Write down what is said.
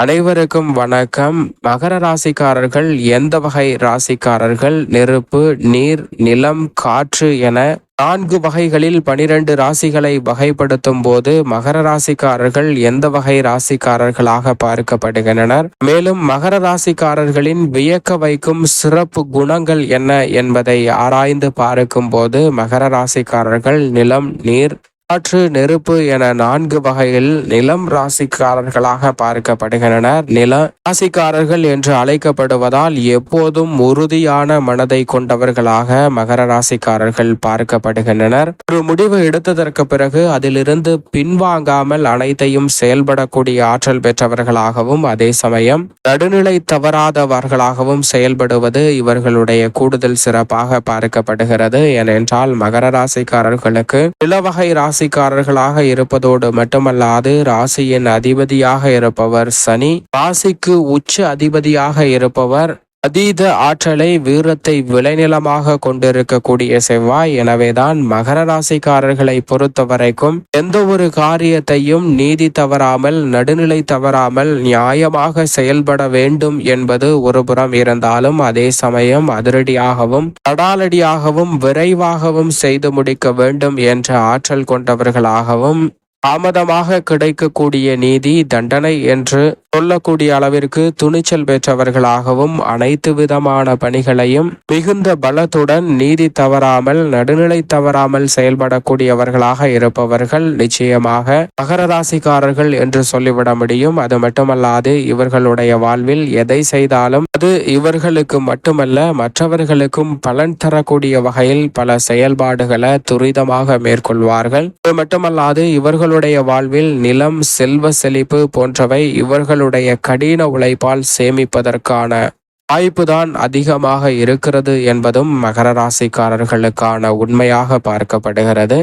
அனைவருக்கும் வணக்கம். மகர ராசிக்காரர்கள் எந்த வகை ராசிக்காரர்கள்? நெருப்பு, நீர், நிலம், காற்று என 4 வகைகளில் 12 ராசிகளை வகைப்படுத்தும் போது மகர ராசிக்காரர்கள் எந்த வகை ராசிக்காரர்களாக பார்க்கப்படுகின்றனர்? மேலும் மகர ராசிக்காரர்களின் வியக்க வைக்கும் சிறப்பு குணங்கள் என்ன என்பதை ஆராய்ந்து பார்க்கும் போது மகர ராசிக்காரர்கள் நிலம், நீர், காற்று, நெருப்பு என 4 வகையில் நிலம் ராசிக்காரர்களாக பார்க்கப்படுகின்றனர். நில ராசிக்காரர்கள் என்று அழைக்கப்படுவதால் எப்போதும் உறுதியான மனதை கொண்டவர்களாக மகர ராசிக்காரர்கள் பார்க்கப்படுகின்றனர். ஒரு முடிவு எடுத்ததற்கு பிறகு அதிலிருந்து பின்வாங்காமல் அனைத்தையும் செயல்படக்கூடிய ஆற்றல் பெற்றவர்களாகவும் அதே சமயம் நடுநிலை தவறாதவர்களாகவும் செயல்படுவது இவர்களுடைய கூடுதல் சிறப்பாக பார்க்கப்படுகிறது. ஏனென்றால் மகர ராசிக்காரர்களுக்கு நிலவகை ராசிக்காரர்களாக இருப்பதோடு மட்டுமல்லாது ராசியின் அதிபதியாக இருப்பவர் சனி, ராசிக்கு உச்ச அதிபதியாக இருப்பவர் அதீத ஆற்றலை வீரத்தை விளைநிலமாக கொண்டிருக்கக்கூடிய செவ்வாய். எனவேதான் மகர ராசிக்காரர்களை பொறுத்தவரைக்கும் எந்த ஒரு காரியத்தையும் நீதி தவறாமல், நடுநிலை தவறாமல் நியாயமாக செயல்பட வேண்டும் என்பது ஒருபுறம் இருந்தாலும் அதே சமயம் அதிரடியாகவும் தடாலடியாகவும் விரைவாகவும் செய்து முடிக்க வேண்டும் என்ற ஆற்றல் கொண்டவர்களாகவும் தாமதமாக கிடைக்கக்கூடிய நீதி தண்டனை என்று சொல்லக்கூடிய அளவிற்கு துணிச்சல் பெற்றவர்களாகவும் அனைத்து விதமான பணிகளையும் மிகுந்த பலத்துடன் நீதி தவறாமல், நடுநிலை தவறாமல் செயல்படக்கூடியவர்களாக இருப்பவர்கள் நிச்சயமாக மகர ராசிக்காரர்கள் என்று சொல்லிவிட முடியும். அது மட்டுமல்லாது இவர்களுடைய வாழ்வில் எதை செய்தாலும் அது இவர்களுக்கு மட்டுமல்ல மற்றவர்களுக்கும் பலன் தரக்கூடிய வகையில் பல செயல்பாடுகளை துரிதமாக மேற்கொள்வார்கள். அது மட்டுமல்லாது இவர்களுடைய வாழ்வில் நிலம், செல்வ செழிப்பு போன்றவை இவர்களுடைய கடின உழைப்பால் சேமிப்பதற்கான வாய்ப்புதான் அதிகமாக இருக்கிறது என்பதும் மகர ராசிக்காரர்களுக்கான உண்மையாக பார்க்கப்படுகிறது.